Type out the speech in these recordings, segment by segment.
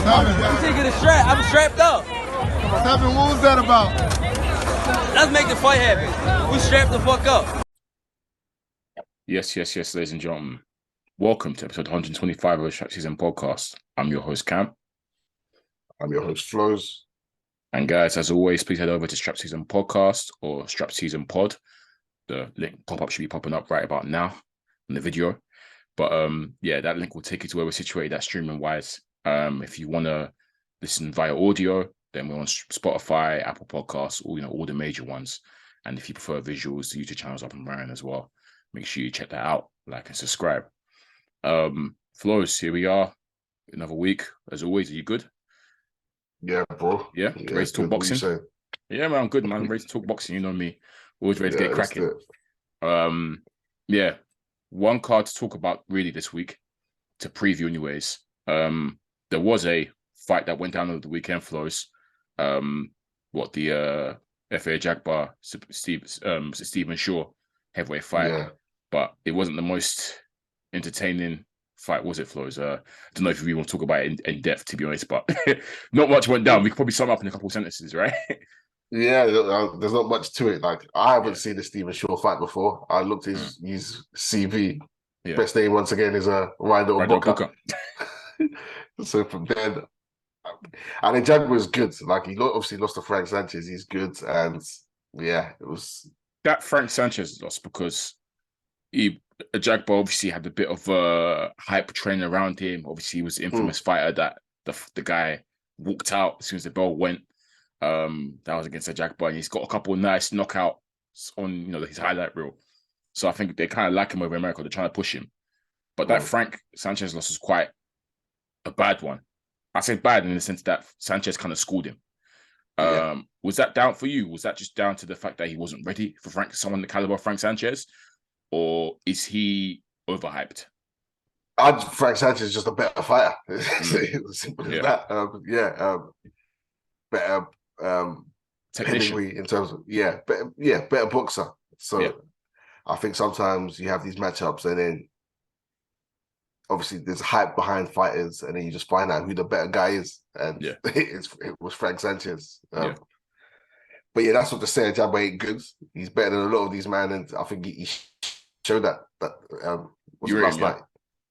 I'm taking the strap. I'm strapped up. What's happening? What was that about? Let's make the fight happen. We strapped the fuck up. Yes, ladies and gentlemen. Welcome to episode 125 of the SZN Podcast. I'm your host, Kam. I'm your host, Flowz. And guys, as always, please head over to SZN Podcast or SZN Pod. The link pop-up should be popping up right about now in the video. But that link will take you to where we're situated at streaming-wise. If you want to listen via audio, then we're on Spotify, Apple Podcasts, all the major ones. And if you prefer visuals, the YouTube channel's up and running as well. Make sure you check that out, like and subscribe. Flowz, here we are. Another week. As always, are you good? Yeah, bro. Yeah? Ready to talk boxing? Yeah, man, I'm good, man. Ready to talk boxing. You know me. Always ready to get cracking. One card to talk about really this week, to preview anyways. There was a fight that went down over the weekend, Flowz. The FA Ajagba, Stephen Shaw heavyweight fight. Yeah. But it wasn't the most entertaining fight, was it, Flowz? I don't know if we want to talk about it in depth, to be honest, but not much went down. We could probably sum up in a couple of sentences, right? Yeah, there's not much to it. Like, I haven't seen the Stephen Shaw fight before. I looked at his CV. Yeah. Best name, once again, is Ryder Booker. So from then, and Ajagba was good. Like, he obviously lost to Frank Sanchez. He's good. And yeah, it was... That Frank Sanchez lost because Ajagba obviously had a bit of a hype train around him. Obviously, he was the infamous fighter that the guy walked out as soon as the bell went. That was against Ajagba, and he's got a couple of nice knockouts on his highlight reel. So I think they kind of like him over in America. They're trying to push him. But that Frank Sanchez loss was quite a bad one. I say bad in the sense that Sanchez kind of schooled him. Was that down for you? Was that just down to the fact that he wasn't ready for someone the caliber of Frank Sanchez? Or is he overhyped? Frank Sanchez is just a better fighter. It's simple as that. Better technically in terms of better boxer. So I think sometimes you have these matchups and then obviously there's hype behind fighters and then you just find out who the better guy is. And it was Frank Sanchez. But yeah, that's what to say. Ajagba ain't good. He's better than a lot of these men, and I think he showed that last night.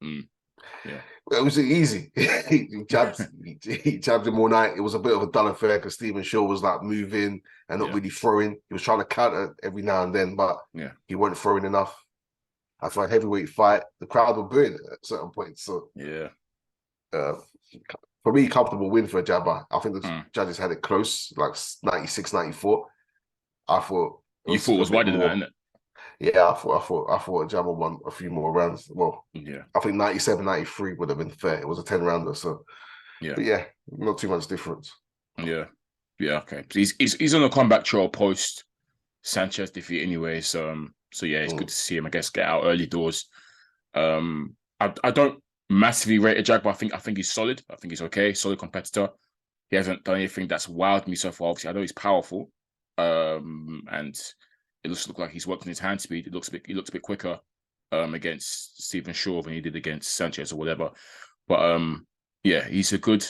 Yeah. It was easy. he jabbed him all night. It was a bit of a dull affair because Stephen Shaw was like moving and not really throwing. He was trying to counter every now and then, but he wasn't throwing enough. After a heavyweight fight, the crowd were booing at certain points. So for me, comfortable win for Ajagba. I think the judges had it close, like 96, 94. I thought you thought it was wider than that, innit? Yeah, I thought Ajagba won a few more rounds. Well, I think 97, 93 would have been fair. It was a 10-rounder, so but not too much difference. Yeah, okay. So he's on a comeback trail post Sanchez defeat anyway. So it's good to see him, I guess, get out early doors. I don't massively rate Ajagba. I think he's solid. I think he's okay, solid competitor. He hasn't done anything that's wowed me so far. Obviously, I know he's powerful, and it looks like he's working his hand speed. He looks a bit quicker against Stephen Shaw than he did against Sanchez or whatever. But he's a good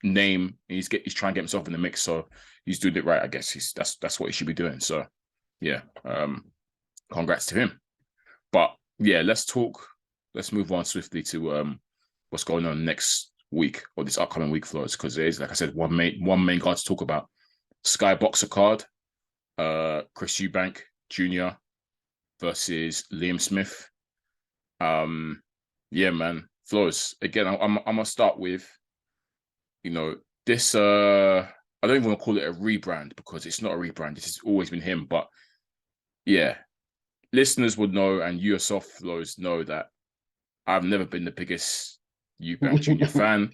name. He's trying to get himself in the mix, so he's doing it right. I guess that's what he should be doing. So congrats to him. But let's move on swiftly to what's going on next week or this upcoming week, Flowz, because there's, like I said, one main card to talk about. Sky Boxer card. Chris Eubank Jr. versus Liam Smith. Man. Flowz, again, I'm gonna start with, this I don't even want to call it a rebrand because it's not a rebrand. This has always been him, but listeners would know, and you yourself, Flowz, know that I've never been the biggest Eubank Jr. fan.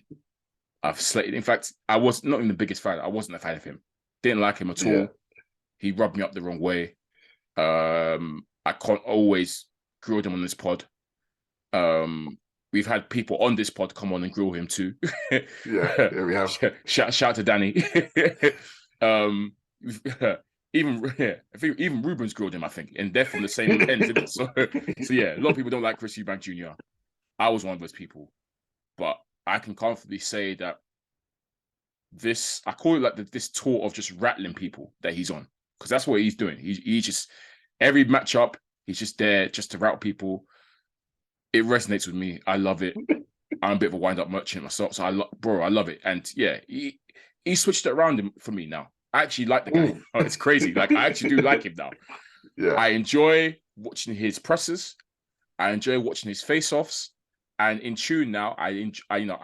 In fact, I was not even the biggest fan. I wasn't a fan of him. Didn't like him at all. He rubbed me up the wrong way. I can't always grill him on this pod. We've had people on this pod come on and grill him too. We have. Shout to Danny. Even Ruben's grilled him, I think, and they're from the same end. So a lot of people don't like Chris Eubank Jr. I was one of those people, but I can confidently say that this, I call it like this tour of just rattling people that he's on, because that's what he's doing. He just, every matchup, he's just there just to rattle people. It resonates with me. I love it. I'm a bit of a wind-up merchant myself, so I love it. And yeah, he switched it around for me now. I actually like the guy. Oh, it's crazy. Like, I actually do like him now. Yeah. I enjoy watching his presses. I enjoy watching his face-offs. And in tune now, I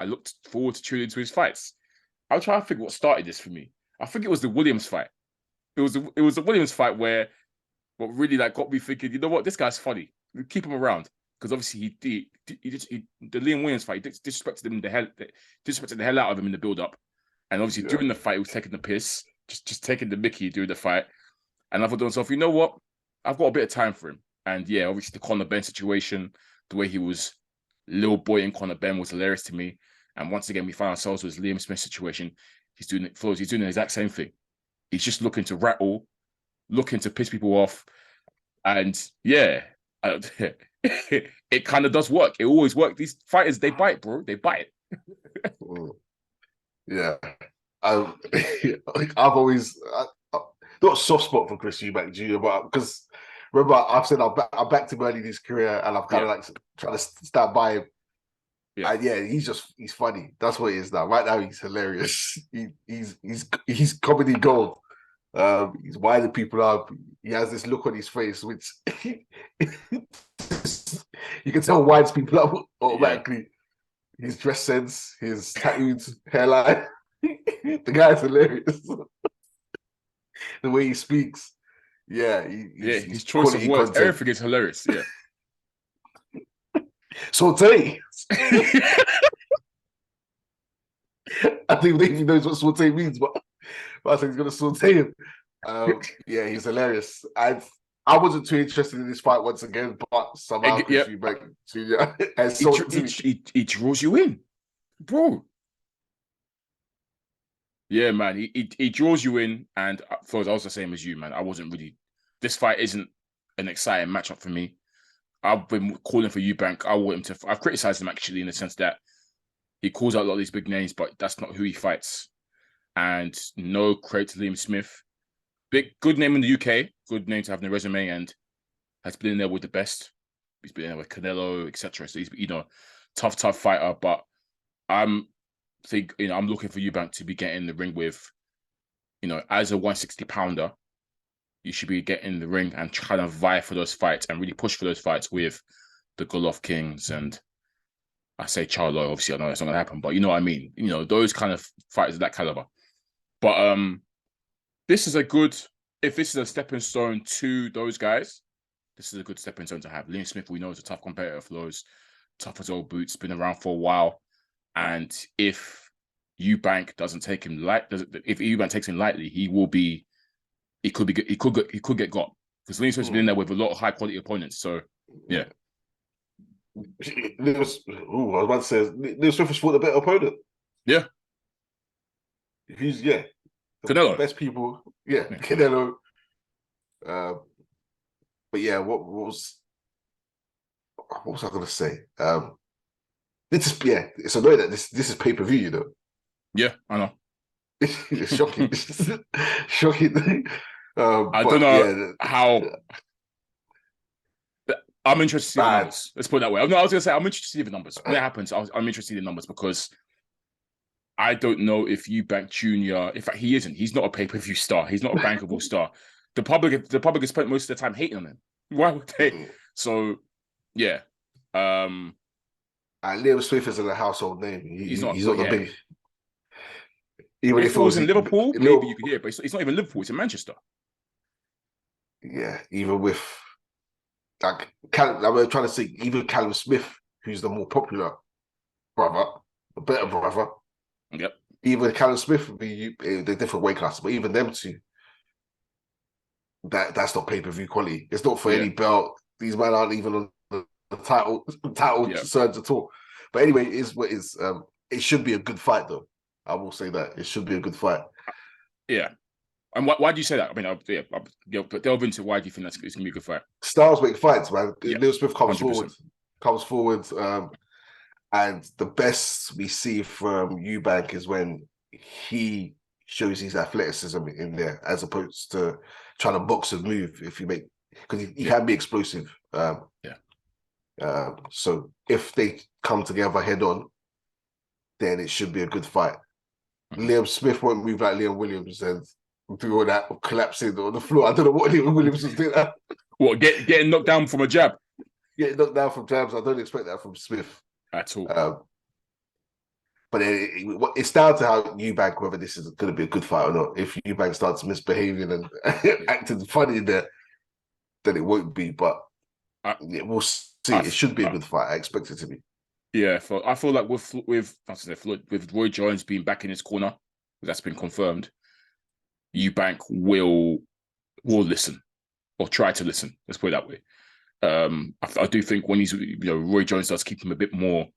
looked forward to tuning into his fights. I'll try to figure what started this for me. I think it was the Williams fight. It was the Williams fight where what really like got me thinking, you know what, this guy's funny. Keep him around. Because obviously the Liam Williams fight, he disrespected the hell out of him in the build-up. And obviously during the fight, he was taking the piss, just taking the mickey during the fight. And I thought to myself, you know what? I've got a bit of time for him. And yeah, obviously the Conor Benn situation, the way he was little boy in Conor Benn was hilarious to me. And once again, we find ourselves with Liam Smith situation. He's doing the exact same thing. He's just looking to rattle, looking to piss people off. And yeah, it kind of does work. It always works. These fighters, they bite, bro. They bite. Yeah. I've always not a soft spot for Chris Eubank Jr., but because remember I've said I'm back to early in his career, and I'm kind of like trying to stand by him. Yeah. And yeah, he's funny. That's what he is now. Right now, he's hilarious. He's comedy gold. He's winding people up. He has this look on his face, which you can tell winds people up automatically. Yeah. His dress sense, his tattooed hairline. The guy's hilarious. The way he speaks. Yeah. His choice of words. Content. Everything is hilarious. Yeah. Saute. I think Davey knows what saute means, but I think he's going to saute him. Yeah, he's hilarious. I wasn't too interested in this fight once again, but somehow Chris Eubank Jr. He draws you in, bro. Yeah, man, he draws you in, and I was the same as you, man. I wasn't really. This fight isn't an exciting matchup for me. I've been calling for Eubank. I want him to. I've criticized him actually in the sense that he calls out a lot of these big names, but that's not who he fights. And no credit to Liam Smith. Good name in the UK. Good name to have in the resume, and has been in there with the best. He's been in there with Canelo, etc. So he's tough fighter. But I'm looking for Eubank to be getting in the ring with, as a 160 pounder. You should be getting in the ring and trying to vie for those fights and really push for those fights with the Golovkin Kings and I say Charlo. Obviously, I know that's not going to happen, but you know what I mean. Those kind of fighters of that caliber. But this is if this is a stepping stone to those guys, this is a good stepping stone to have. Liam Smith, we know, is a tough competitor for those, tough as old boots, been around for a while. And if Eubank doesn't take him if Eubank takes him lightly, he could get got, because Liam Smith's been in there with a lot of high quality opponents. So yeah. I was about to say Liam Smith has fought a better opponent. Yeah. Canelo. Best people. Yeah. Canelo. But yeah, what was I gonna say? It's annoying that this is pay-per-view, Yeah, I know. It's shocking. Shocking. I don't know how. I'm interested to see the numbers. Let's put it that way. I was going to say I'm interested to see the numbers. When it happens, I'm interested in the numbers, because I don't know if Eubank Jr. In fact, he isn't. He's not a pay-per-view star. He's not a bankable star. The public has spent most of their time hating on him. Why would they? So, yeah. Liam Smith isn't a household name. He's not the big. Even if it was in Liverpool, maybe you could hear it, but it's not even Liverpool, it's in Manchester. Yeah, even with I'm trying to say, even Callum Smith, who's the more popular brother, the better brother. Yep. Even Callum Smith would be the different weight class, but even them two, that's not pay-per-view quality. It's not for any belt. These men aren't even on the title concerns at all. But anyway, it is what it is. It should be a good fight, though. I will say that it should be a good fight. Yeah. And why do you say that? I mean, I'll delve into why do you think it's going to be a good fight? Styles make fights, man. Liam Smith comes 100%. forward, and the best we see from Eubank is when he shows his athleticism in there as opposed to trying to box and move. If you make, because he can be explosive. So if they come together head on, then it should be a good fight. Liam Smith won't move like Liam Williams and do all that collapsing on the floor. I don't know what Liam Williams was doing. What, getting knocked down from a jab? Getting knocked down from jabs. I don't expect that from Smith At all. But it's down to how Eubank, whether this is going to be a good fight or not. If Eubank starts misbehaving and acting funny there, then it won't be. But we'll see. It should be a good fight. I expect it to be. Yeah, I feel like with Roy Jones being back in his corner, that's been confirmed. Eubank will listen or try to listen. Let's put it that way. I do think when Roy Jones does keep him a bit more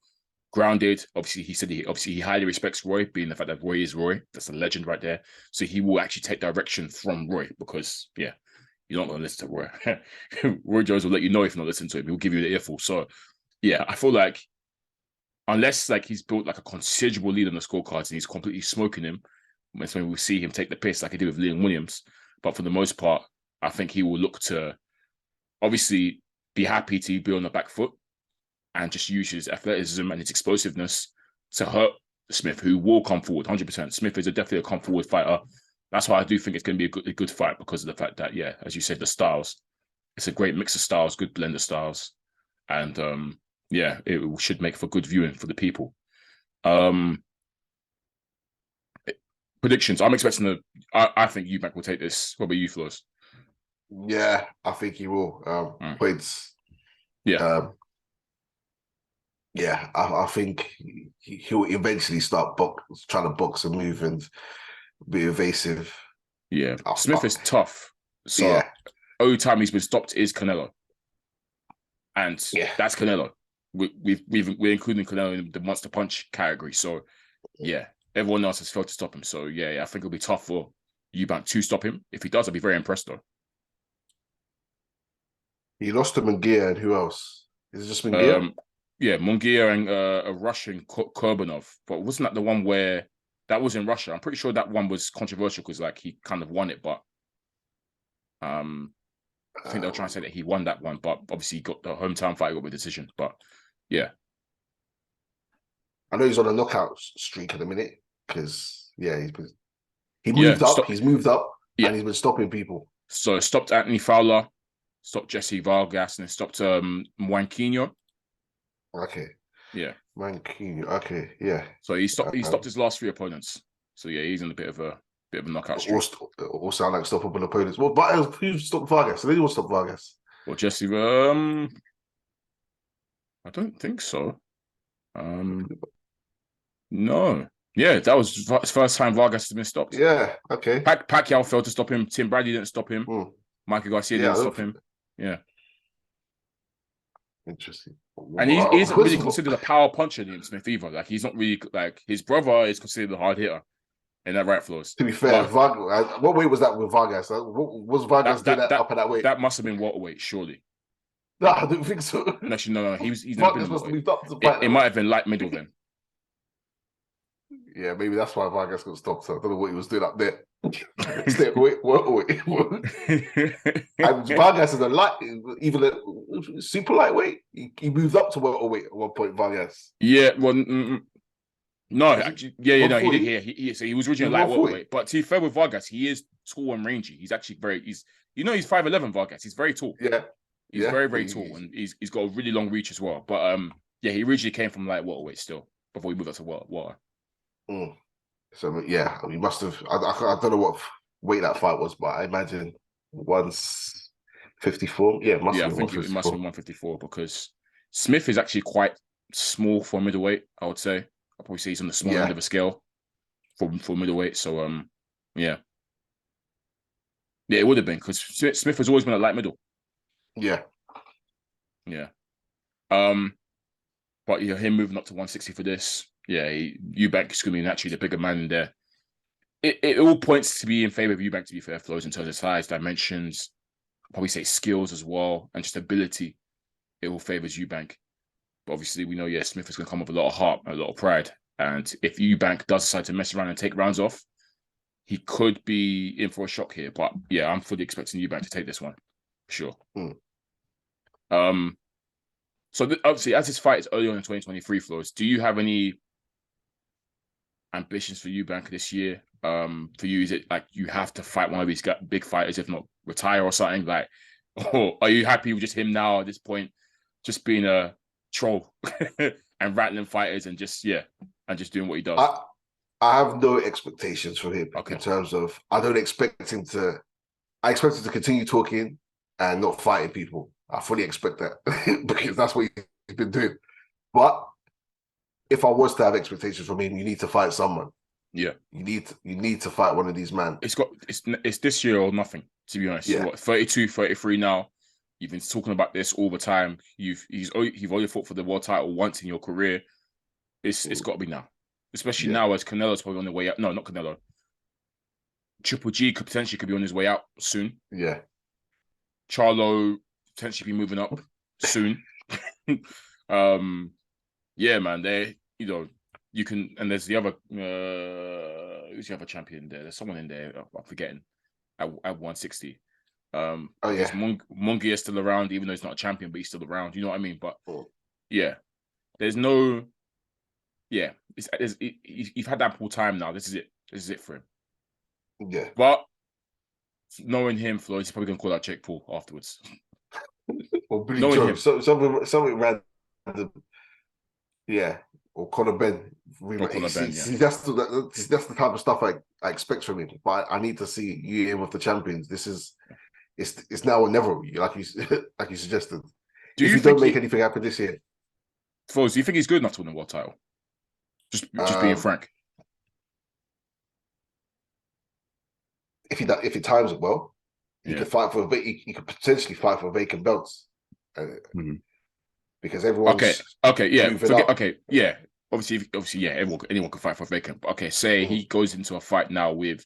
grounded. Obviously, he said he highly respects Roy, being the fact that Roy is Roy. That's a legend right there. So he will actually take direction from Roy because, you're not going to listen to Roy. Roy Jones will let you know if you're not listening to him. He'll give you the earful. So, I feel like unless he's built a considerable lead on the scorecards and he's completely smoking him, that's when we'll see him take the piss like he did with Liam Williams. But for the most part, I think he will look to obviously be happy to be on the back foot and just use his athleticism and his explosiveness to hurt Smith, who will come forward 100%. Smith is definitely a come forward fighter. That's why I do think it's going to be a good fight because of the fact that, as you said, the styles. It's a great mix of styles, good blend of styles. And, it should make for good viewing for the people. Predictions. I'm expecting I think Eubank will take this. What about you, Flowz? Yeah, I think he will. Points. I think he'll eventually start trying to box and move and be evasive. Yeah, Smith is tough. So only time he's been stopped is Canelo, and that's Canelo. We're including Canelo in the monster punch category. So everyone else has failed to stop him. So I think it'll be tough for Eubank to stop him. If he does, I'll be very impressed though. He lost to Munguia and who else? Is it just Munguia? Munguia and a Russian Kurbanov. But wasn't that the one where that was in Russia? I'm pretty sure that one was controversial because he kind of won it, but I think they'll try and say that he won that one, but obviously he got the hometown fight with a decision. But I know he's on a knockout streak at the minute because he moved up. He's moved up and he's been stopping people. So stopped Anthony Fowler, stopped Jesse Vargas, and then stopped Mwankinyo. Okay. Yeah. Mwankinyo. Okay. Yeah. So he stopped his last 3 opponents. So he's in a bit of a knockout streak. All sound like stoppable opponents. Well, but who stopped Vargas? Did anyone stop Vargas? Well, Jesse, I don't think so. No. Yeah, that was his first time Vargas has been stopped. Yeah, okay. Pacquiao failed to stop him. Tim Bradley didn't stop him. Michael Garcia didn't stop him. Yeah. Interesting. And he isn't really considered a power puncher, Liam Smith, either. He's not really, his brother is considered a hard hitter. And that right, Flowz. To be fair, what weight was that with Vargas? Was Vargas doing that up at that weight? That must have been welterweight, surely. No, I don't think so. Actually, no. He's Vargas must have moved up to it might have been light middle then. Yeah, maybe that's why Vargas got stopped. So I don't know what he was doing up there. Welterweight. And Vargas is even a super lightweight. He moved up to welterweight at one point. Vargas. Yeah, well, no, actually, he did. He was originally light welterweight. But to be fair with Vargas, he is tall and rangy. He's actually he's 5'11", Vargas. He's very tall. Yeah. He's very, very tall, and he's got a really long reach as well. But he originally came from light welterweight still before he moved up to water. So he must have. I don't know what weight that fight was, but I imagine 154. Yeah, it must I think it must have been 154 because Smith is actually quite small for middleweight. I would say I'll probably say he's on the small end of a scale for middleweight. So it would have been because Smith has always been a light middle. Yeah. But him moving up to 160 for this. Eubank is going to be naturally the bigger man in there. It all points to be in favor of Eubank, to be fair, Flowz, in terms of size, dimensions, I'll probably say skills as well, and just ability. It all favors Eubank. But obviously, we know, Smith is going to come with a lot of heart and a lot of pride, And if Eubank does decide to mess around and take rounds off, he could be in for a shock here. But yeah, I'm fully expecting Eubank to take this one. For sure. So obviously, as this fight is early on in 2023, Flowz, do you have any ambitions for Eubank this year? For you, is it like you have to fight one of these big fighters, if not retire or something? Like, or are you happy with just him now at this point, just being a troll and rattling fighters and just doing what he does? I have no expectations for him in terms of I expect him to continue talking and not fighting people. I fully expect that because that's what he's been doing. But if I was to have expectations from him, you need to fight someone. Yeah, you need to fight one of these men. It's this year or nothing. To be honest, yeah. What, 32, 33 now. You've been talking about this all the time. You've only fought for the world title once in your career. It's got to be now, especially now as Canelo's probably on the way out. No, not Canelo. Triple G could potentially be on his way out soon. Yeah, Charlo potentially be moving up soon. Yeah, man. You can, and there's the other who's the other champion there? There's someone in there. I'm forgetting at 160. There's Munguia is still around, even though he's not a champion, but he's still around. You know what I mean? But yeah, there's no. Yeah, you've had ample time now. This is it. This is it for him. Yeah. But knowing him, Flowz, he's probably gonna call out Jake Paul afterwards. Or Billy Joe, something random. Yeah, or Conor Ben. That's the type of stuff I expect from him. But I need to see you in with the champions. It's now or never, like you suggested. If you don't make anything happen this year, Flowz, do you think he's good enough to win the world title? Just being frank. If he times it well, he could fight for he could potentially fight for vacant belts. Because everyone's obviously, yeah, anyone can fight for vacant. But say he goes into a fight now with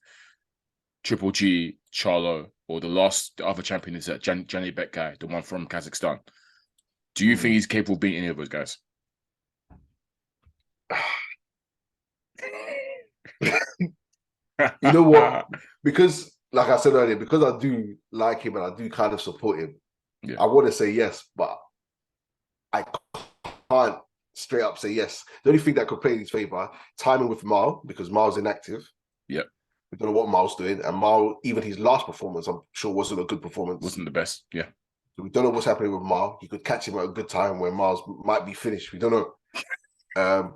Triple G, Charlo, or the other champion is Gianni Bet guy, the one from Kazakhstan. Do you think he's capable of beating any of those guys? You know what? Because, like I said earlier, because I do like him and I do kind of support him, I want to say yes, but I can't straight up say yes. The only thing that could play in his favor, timing with Mal, because Mal's inactive. Yep. We don't know what Mal's doing. And Mal, even his last performance, I'm sure wasn't a good performance. Wasn't the best, yeah. So we don't know what's happening with Mal. He could catch him at a good time where Mal's might be finished. We don't know.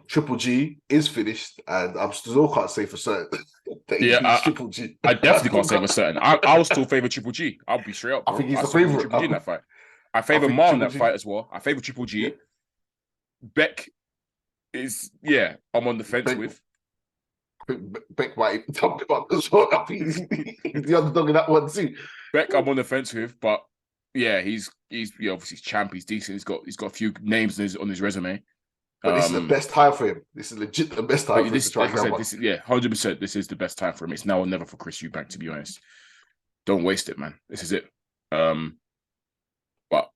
Triple G is finished, and I'm still can't say for certain that Triple G. I definitely can't say for certain. I'll still favor Triple G. I'll be straight up, bro. I think he's the favorite. Triple G in that fight. I favor Mal in that fight as well. I favor Triple G. Beck is, I'm on the fence with. Beck might even talk about this one. I think he's the underdog in that one too. Beck, I'm on the fence with, but he's obviously champ. He's decent. He's got a few names on his resume. But this is the best time for him. This is legit the best time for him to try and grab one. 100%. This is the best time for him. It's now or never for Chris Eubank, to be honest. Don't waste it, man. This is it. But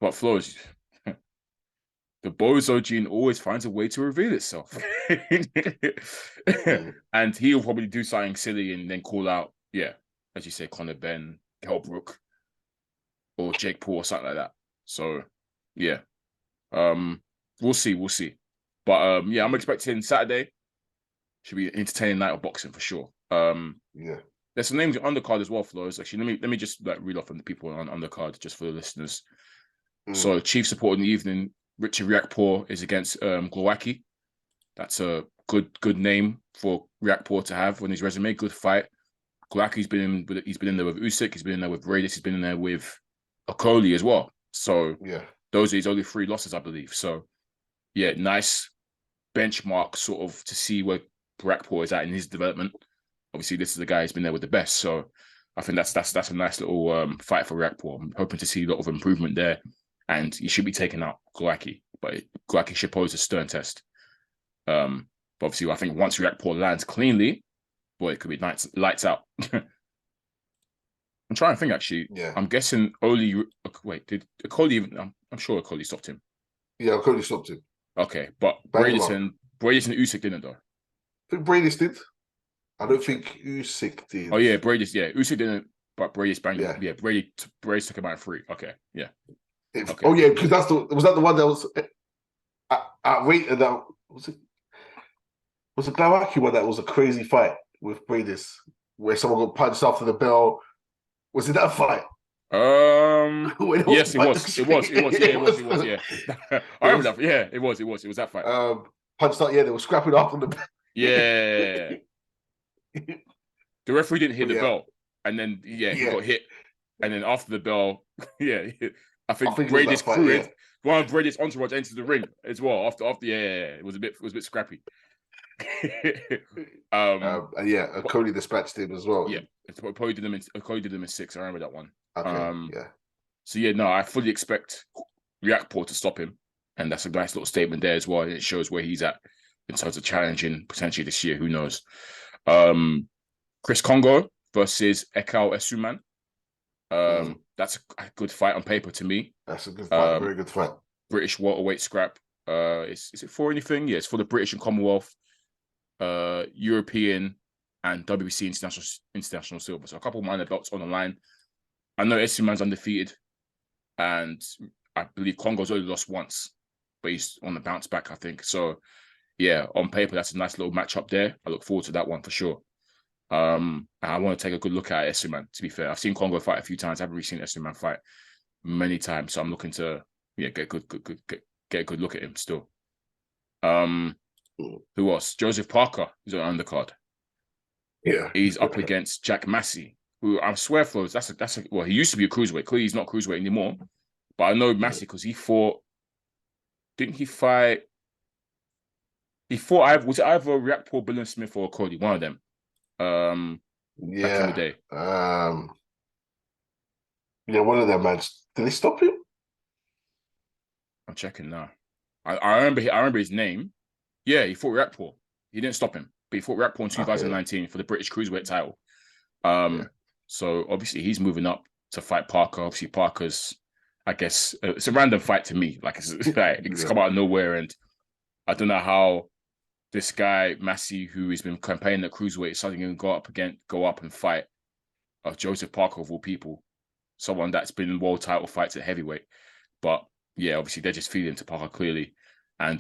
Flowz, the bozo gene always finds a way to reveal itself. And he'll probably do something silly and then call out, as you say, Conor Ben, Hellbrook, or Jake Paul or something like that. So, we'll see. But I'm expecting Saturday should be an entertaining night of boxing for sure. There's some names on undercard as well, Flowz. Actually, let me just read off on the people on undercard just for the listeners. So chief support in the evening, Richard Riakporhe is against Glowacki. That's a good name for Riakporhe to have on his resume. Good fight. Glowacki's been in there with Usyk. He's been in there with Radius. He's been in there with Okoli as well. So those are his only 3 losses, I believe. So nice benchmark sort of to see where Riakporhe is at in his development. Obviously, this is the guy who's been there with the best. So I think that's a nice little fight for Riakporhe. I'm hoping to see a lot of improvement there. And he should be taking out Glowacki, but Glowacki should pose a stern test. But obviously, I think once Riakporhe lands cleanly, boy, it could be lights out. I'm trying to think, actually. I'm guessing did Okoli even... I'm sure Okoli stopped him. Yeah, Okoli stopped him. Okay, but Bradenton Bradis and Usyk didn't though. I think Bradis did. I don't think Usyk did. Oh yeah, Bradis. Yeah, Usyk didn't, but Bradis banged. Yeah, Bradis took him out free. Okay, yeah. Okay. Oh yeah, because was that the one that was that was it. Was it Glowacki one that was a crazy fight with Bradis where someone got punched after the bell? Was it that fight? Yes, it was. It was. Yeah, I remember that. Yeah, it was. It was that fight. Punched out. Yeah, they were scrapping after the bell. Yeah. The referee didn't hit the bell, and then he got hit, and then after the bell, I think Bradis threw it. One of Bradis' entourage entered the ring as well. After, it was a bit scrappy. Cody dispatched him as well. Yeah, Cody did them in 6. I remember that one. Okay, So I fully expect Riakporhe to stop him, and that's a nice little statement there as well. And it shows where he's at in terms of challenging potentially this year. Who knows? Chris Kongo versus Ekau Essuman. That's a good fight on paper to me. That's a good fight. Very good fight. British welterweight scrap. Is it for anything? Yeah, it's for the British and Commonwealth, European, and WBC international silver. So a couple of minor belts on the line. I know Essuman's undefeated, and I believe Kongo's only lost once, but he's on the bounce back, I think. So on paper, that's a nice little matchup there. I look forward to that one for sure. And I want to take a good look at Essuman, to be fair. I've seen Kongo fight a few times. I haven't really seen Essuman fight many times. So I'm looking to get a good look at him still. Who else? Joseph Parker is on the undercard. Yeah. He's up against Jack Massey, who I swear Flowz, he used to be a cruiserweight. Clearly he's not cruiserweight anymore. But I know Massey because he fought, didn't he fight? Was it either Riakporhe, Billy Smith, or Cody? One of them. Back in the day. One of them, man. Did they stop him? I'm checking now. I remember his name. Yeah, he fought Riakporhe. He didn't stop him, but he fought Riakporhe in 2019 for the British cruiserweight title. So obviously he's moving up to fight Parker. Obviously Parker's, I guess, it's a random fight to me. Like it's come out of nowhere, and I don't know how this guy Massey, who has been campaigning at cruiserweight, is suddenly going to go up and fight Joseph Parker of all people, someone that's been in world title fights at heavyweight. But obviously they're just feeding to Parker clearly, and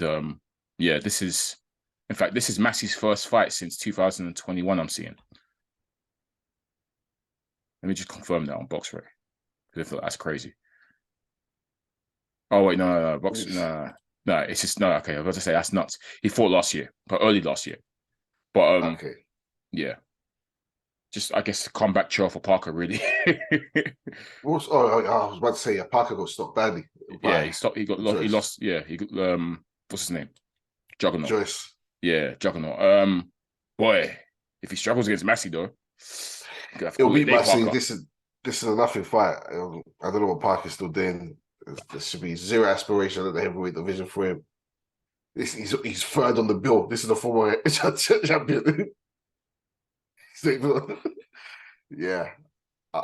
this is Massey's first fight since 2021. I'm seeing. Let me just confirm that on BoxRec, because I thought that's crazy. Oh wait, no, no, it's just no. Okay, I was about to say that's nuts. He fought last year, but early last year. But just I guess comeback chair for Parker really. I was about to say Parker got stopped badly. He stopped. He lost. Yeah, he got what's his name? Juggernaut. Joyce. Yeah, Juggernaut. Boy, if he struggles against Massey though, it'll be Massey. This is a nothing fight. I don't know what Parker's still doing. There should be zero aspiration at the heavyweight division for him. He's third on the bill. This is the former champion. I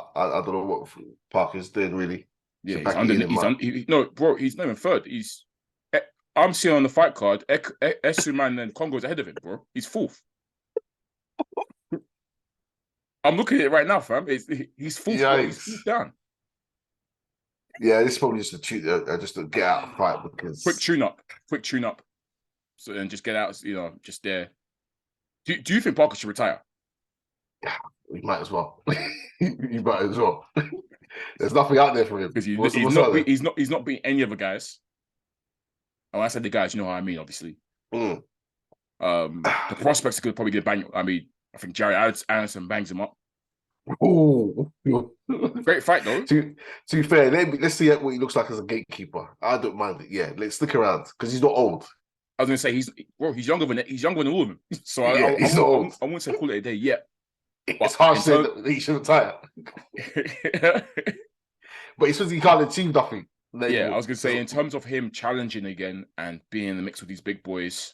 don't know what Parker's doing really. Yeah, no, bro. He's not even third. I'm seeing on the fight card, Essuman and Kongo's ahead of him, bro. He's fourth. I'm looking at it right now, fam. He's fourth. He's fourth down. Yeah, this is probably just a get out fight because quick tune up. So then just get out, just there. Do you think Parker should retire? Yeah, he might as well. He might as well. There's nothing out there for him because he's not beating any other guys. And when I said the guys, you know what I mean, obviously. The prospects are probably going to bang. I mean, I think Jerry Anderson bangs him up. Oh, great fight though. To be fair, let's see what he looks like as a gatekeeper. I don't mind it. Yeah, let's stick around because he's not old. I was gonna say he's younger than all of them. So he's not old. I wouldn't say call it a day yet. It's hard to say that he should retire. But he says he can't achieve nothing. I was gonna say in terms of him challenging again and being in the mix with these big boys,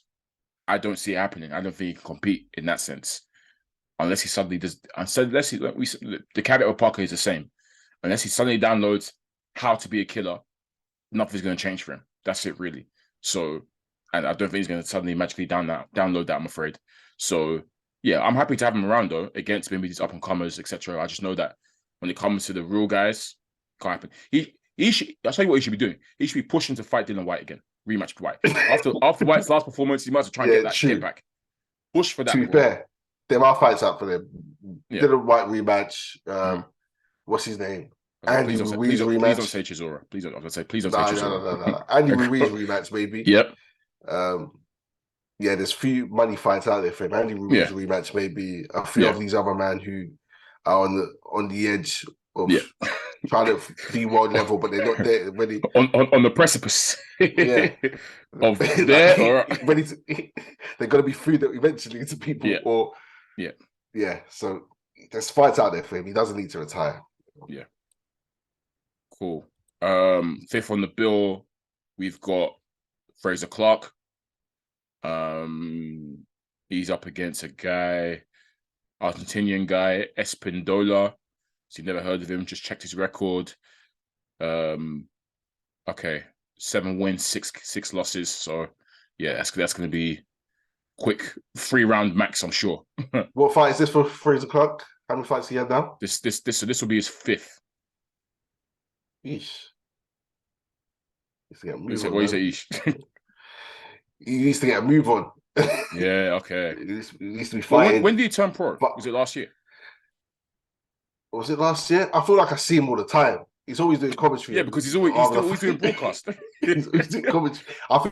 I don't see it happening. I don't think he can compete in that sense. Unless he suddenly does, the caveat with Parker is the same. Unless he suddenly downloads how to be a killer, nothing's going to change for him. That's it, really. So and I don't think he's going to suddenly magically download that. I'm afraid. So yeah, I'm happy to have him around though against maybe these up and comers, etc. I just know that when it comes to the real guys, can't happen. He should. I'll tell you what he should be doing. He should be pushing to fight Dylan White again, rematch with White. After White's last performance, he might as well try and get back. Push for that. To be fair, there are fights out for them. Yeah. Dylan White rematch. What's his name? Andy Ruiz rematch. Please don't say Chisora. Please don't say Chisora. No. Andy Ruiz rematch, maybe. Yep. Yeah, there's few money fights out there for him. Andy Ruiz rematch, maybe a few of these other men who are on the edge of trying to be world level, but they're not there. Ready on the precipice. Yeah, of there. Ready to, they're gonna be food eventually to people. Or So there's fights out there for him. He doesn't need to retire. Yeah. Cool. Fifth on the bill, we've got Fraser Clark. He's up against a guy, Argentinian guy, Espindola. So you've never heard of him, just checked his record. Okay, 7 wins, six losses. So yeah, that's gonna be quick 3-round max, I'm sure. What fight is this for Fraser Clark? How many fights he had now? This will be his 5th. Eesh. What you say, Eesh? He needs to get a move on. Yeah, okay. He needs to be fighting. When did he turn pro? Was it last year? Was it last year? I feel like I see him all the time. He's always doing commentary. Yeah, because he's always doing broadcast. He's doing commentary. I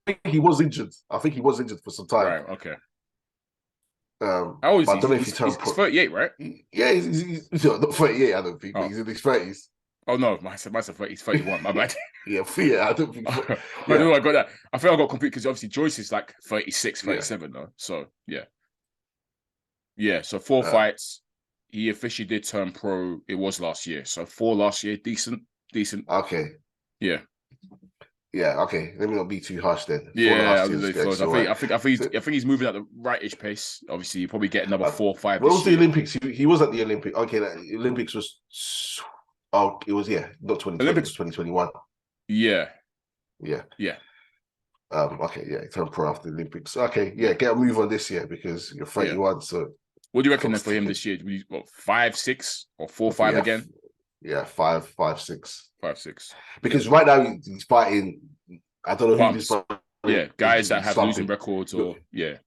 think he was injured. For some time. Right, okay. How old is he? I don't know if he turned pro. He's 38, right? Yeah, he's not 38, I don't think, but he's in his 30s. Oh no, myself, he's 31. My bad. Yeah, I don't think. I got that. I think I got confused because obviously Joyce is like 36, 37 though. So yeah. So 4 fights. He officially did turn pro. It was last year. So 4 last year, decent. Okay. Yeah. Yeah. Okay. Let me not be too harsh then. Yeah. I think he's moving at the rightish pace. Obviously, you probably get another 4 or 5. What was the Olympics? He was at the Olympics. Okay, the Olympics was. Oh, it was not 2020. Olympics 2021. Yeah. Okay, he turned pro after the Olympics. Okay, get a move on this year because you're 31. So, what do you reckon then for him this year? 5, 6, or 4, 5 again? Yeah, 5, 6. 5, 6. Because right now he's fighting. I don't know who he's fighting. Yeah, guys that have losing records or You're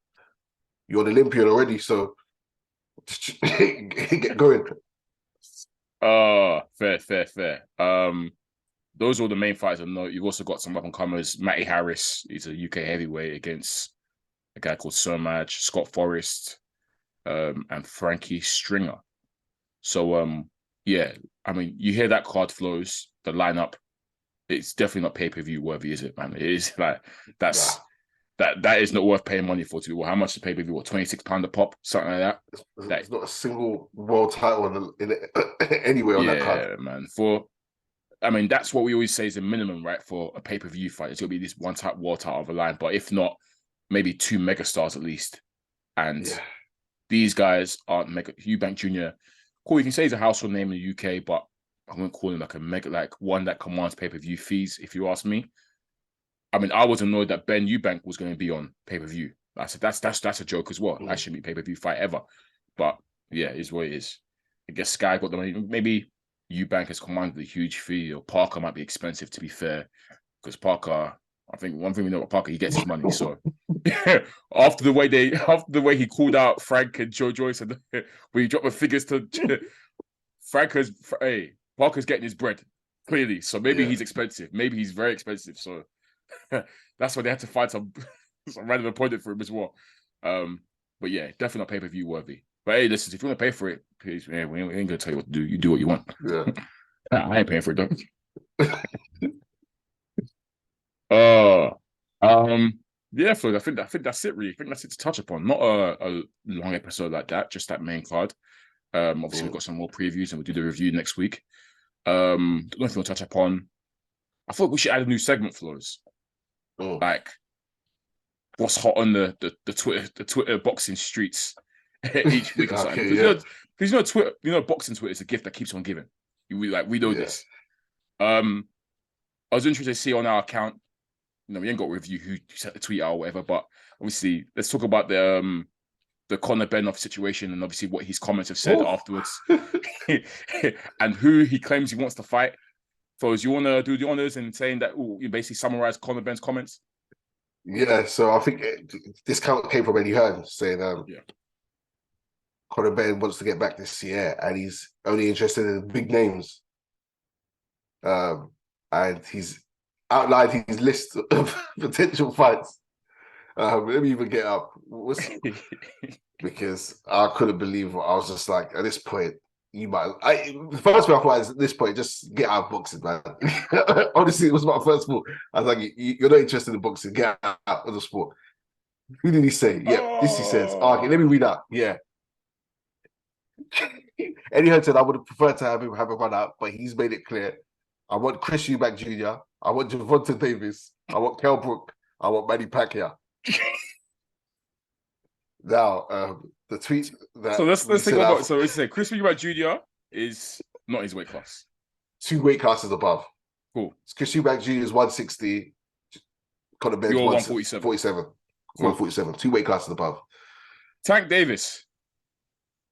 an Olympian already, so get going. Fair. Those are the main fights I know. You've also got some up and comers. Matty Harris, he's a UK heavyweight against a guy called Sermaj, Scott Forrest, and Frankie Stringer. So I mean, you hear that card flows, the lineup. It's definitely not pay-per-view worthy, is it, man? It is like that is not worth paying money for. To how much the pay-per-view? What, £26 a pop, something like that? There's not a single world title anywhere on that card. Yeah, man. That's what we always say is the minimum, right? For a pay-per-view fight, it's gonna be this one type world title of a line, but if not, maybe 2 megastars at least. And these guys aren't mega. Eubank Jr. Cool, you can say he's a household name in the UK, but I wouldn't call him like a mega, like one that commands pay-per-view fees, if you ask me. I mean, I was annoyed that Ben Eubank was going to be on pay-per-view. I said that's a joke as well. That shouldn't be pay-per-view fight ever. But yeah, it is what it is. I guess Sky got the money. Maybe Eubank has commanded a huge fee, or Parker might be expensive, to be fair. Because Parker, I think one thing we know about Parker, he gets his money. So after the way he called out Frank and Joe Joyce, and when he dropped the figures to Parker's getting his bread, clearly. So maybe he's expensive. Maybe he's very expensive. So that's why they had to find some random appointment for him as well. But yeah, definitely not pay-per-view worthy. But hey, listen, if you want to pay for it, please, man, we ain't gonna tell you what to do. You do what you want. Yeah. I ain't paying for it though. Yeah, Flo, I think that's it really. I think that's it to touch upon. Not a long episode like that, just that main card. Obviously we've got some more previews and we'll do the review next week. Don't know if you want to touch upon. I thought we should add a new segment, Flows. Like what's hot on the Twitter boxing streets each week or something. Because Twitter, boxing Twitter is a gift that keeps on giving. We know this. I was interested to see on our account we ain't got to review who sent the tweet out or whatever, but obviously let's talk about the Conor Benioff situation and obviously what his comments have said afterwards and who he claims he wants to fight. Flowz, you want to do the honors and saying that you basically summarize Conor Ben's comments? Yeah, so I think this came from Eddie Hearn saying Conor Ben wants to get back this year and he's only interested in big names. And he's outlined his list of potential fights. Let me even get up. Because I couldn't believe what I was just like, at this point, the first thing I thought is at this point, just get out of boxing, man. Honestly, it was my first thought. I was like, you're not interested in boxing, get out of the sport. Who did he say? Yeah, this he says. Okay, let me read that. Yeah. Eddie Hearn said, I would have preferred to have him run out, but he's made it clear. I want Chris Eubank Jr. I want Gervonta Davis. I want Kell Brook. I want Manny Pacquiao. Now, the tweet that... So let's think about... So we say Chris Eubank Jr. is not his weight class. 2 weight classes above. Cool. Chris Eubank Jr. is 160. Conor Ben's 147. 147. 2 weight classes above. Tank Davis.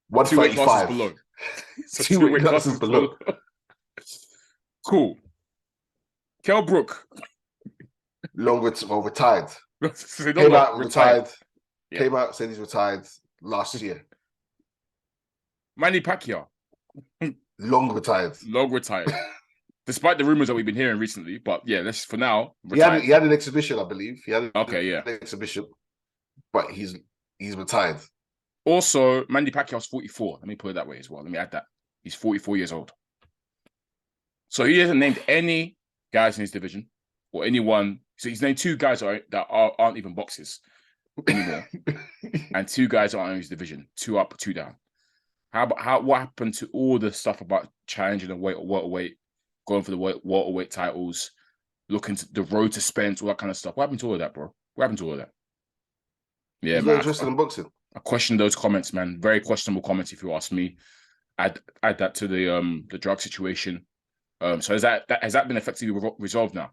135. 2 weight classes below. So 2 weight classes below. Cool. Kell Brook. Retired. So Came out retired. Yeah. Came out, said he's retired last year. Manny Pacquiao. Long retired. Despite the rumors that we've been hearing recently, but yeah, let's for now. He had an exhibition, I believe. He had an exhibition, but he's retired. Also, Manny Pacquiao's 44. Let me put it that way as well. Let me add that. He's 44 years old. So he hasn't named any guys in his division or anyone. So he's named 2 guys that aren't even boxers anymore, and 2 guys aren't in his division. 2 up, 2 down. What happened to all the stuff about challenging the welterweight, going for the welterweight titles, looking to the road to Spence, all that kind of stuff? What happened to all of that, bro? What happened to all of that? Yeah, he's man. not interested in boxing. I question those comments, man. Very questionable comments, if you ask me. Add that to the drug situation. So has that been effectively resolved now?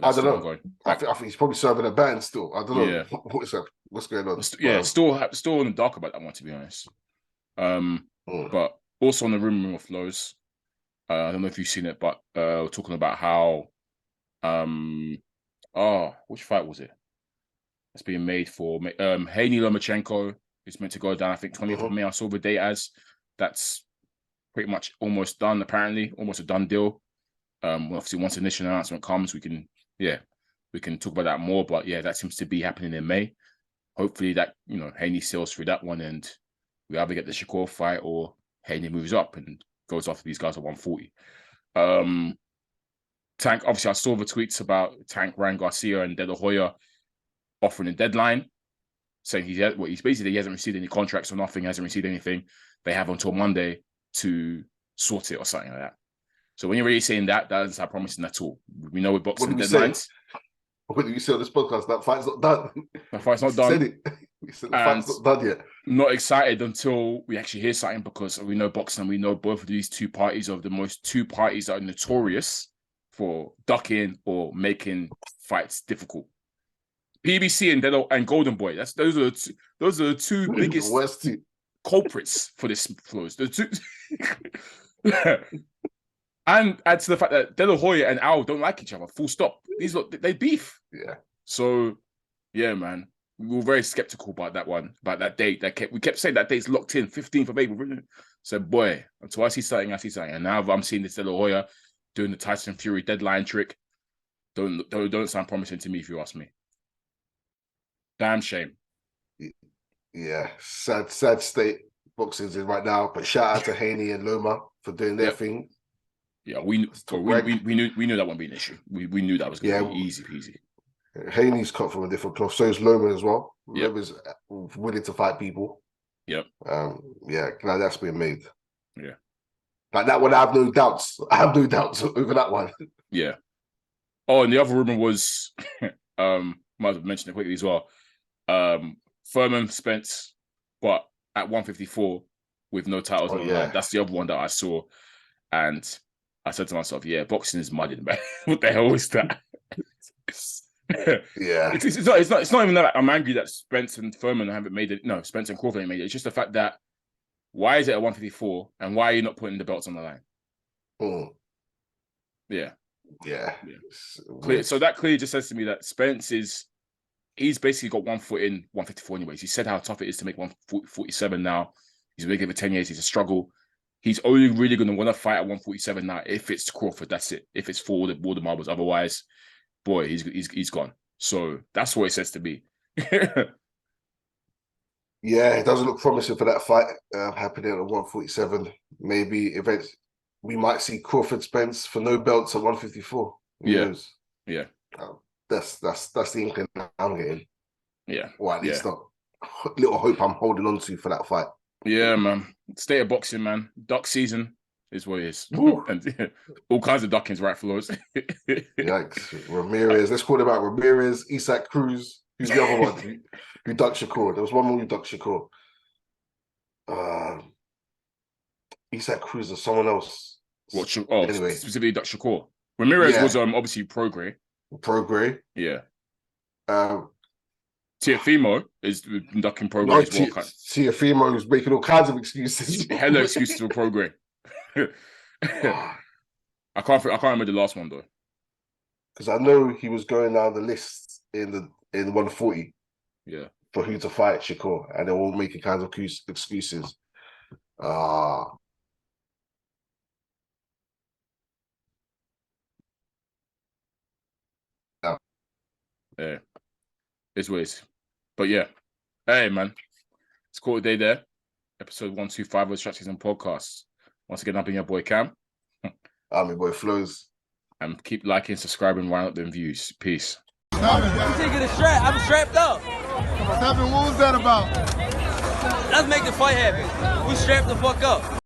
I don't know. I think he's probably serving a ban still. I don't know. Yeah. What's going on? Yeah, still in the dark about that one, to be honest. But also on the rumor of Flowz, I don't know if you've seen it, but we're talking about how which fight was it? That's being made for Haney Lomachenko is meant to go down, I think 20th of May. I saw the date as that's pretty much almost done, apparently, almost a done deal. Obviously, once the initial announcement comes, we can talk about that more. But yeah, that seems to be happening in May. Hopefully, that Haney sails through that one, and we either get the Shakur fight or Haney moves up and goes after these guys at 140. Tank, obviously, I saw the tweets about Tank, Ryan Garcia, and De La Hoya offering a deadline, saying he hasn't received any contracts or nothing, hasn't received anything. They have until Monday to sort it or something like that. So when you're really saying that doesn't sound promising at all. We know with boxing deadlines. What did you say on this podcast? That fight's not done. That fight's not done. Said it. We said the fight's not done yet. Not excited until we actually hear something, because we know boxing and we know both of these 2 parties are the 2 parties that are notorious for ducking or making fights difficult. PBC and Golden Boy. Those are the 2 biggest culprits for this Flowz. The 2 and add to the fact that De La Hoya and Al don't like each other. Full stop. They beef. Yeah. So yeah, man. We were very skeptical about that one, about that date. We kept saying that date's locked in, 15th of April. So boy, until I see something. And now I'm seeing this De La Hoya doing the Tyson Fury deadline trick. Don't sound promising to me, if you ask me. Damn shame. Yeah, sad state boxing's in right now. But shout out to Haney and Loma for doing their thing. Yeah, we knew that wouldn't be an issue. We knew that was going to be easy peasy. Haney's cut from a different cloth. So is Loma as well. Loma's willing to fight people. Yep. Glad that's been made. Yeah. Like that one, I have no doubts. Over that one. Yeah. Oh, and the other rumor was, might have mentioned it quickly as well. Furman Spence, but at 154 with no titles on the line. That's the other one that I saw. And I said to myself, yeah, boxing is mudded, man. What the hell is that? Yeah, it's not even that I'm angry that Spence and Furman haven't made it. No, Spence and Crawford ain't made it. It's just the fact that why is it at 154 and why are you not putting the belts on the line? Yeah. So that clearly just says to me that Spence he's basically got 1 foot in 154 anyways. He said how tough it is to make 147 now. He's been given 10 years. He's a struggle. He's only really going to want to fight at 147 now if it's Crawford. That's it. If it's for all the marbles. Otherwise, boy, he's gone. So that's what it says to me. Yeah, it doesn't look promising for that fight happening at 147. Maybe eventually we might see Crawford Spence for no belts at 154. Yeah. That's the inkling I'm getting. Yeah. Or at least not little hope I'm holding on to for that fight. Yeah, man. State of boxing, man. Duck season is what it is. And all kinds of duckings, right, Flowz? Yikes. Ramirez. Let's call him out. Ramirez, Isaac Cruz. Who's the other one? Who ducked Shakur? There was one more who ducked Shakur. Isaac Cruz or someone else. Anyway. Specifically ducked Shakur. Ramirez was obviously Prograis. Prograis. Yeah. Tiafimo is ducking Prograis as well. Tiafimo is making all kinds of excuses. Hella excuses for Prograis. I can't remember the last one though. Because I know he was going down the list in 140. Yeah. For who to fight Shakur, and they're all making kinds of excuses. Yeah. It's what it is. But yeah. Hey man. Let's call it a day there. Episode 125 of the SZN Podcast. Once again, I've been your boy Kam. I'm your boy Flowz. And keep liking, subscribing, round up them views. Peace. You taking a strap? I'm strapped up. 7, what was that about? Let's make the fight happen. We strapped the fuck up.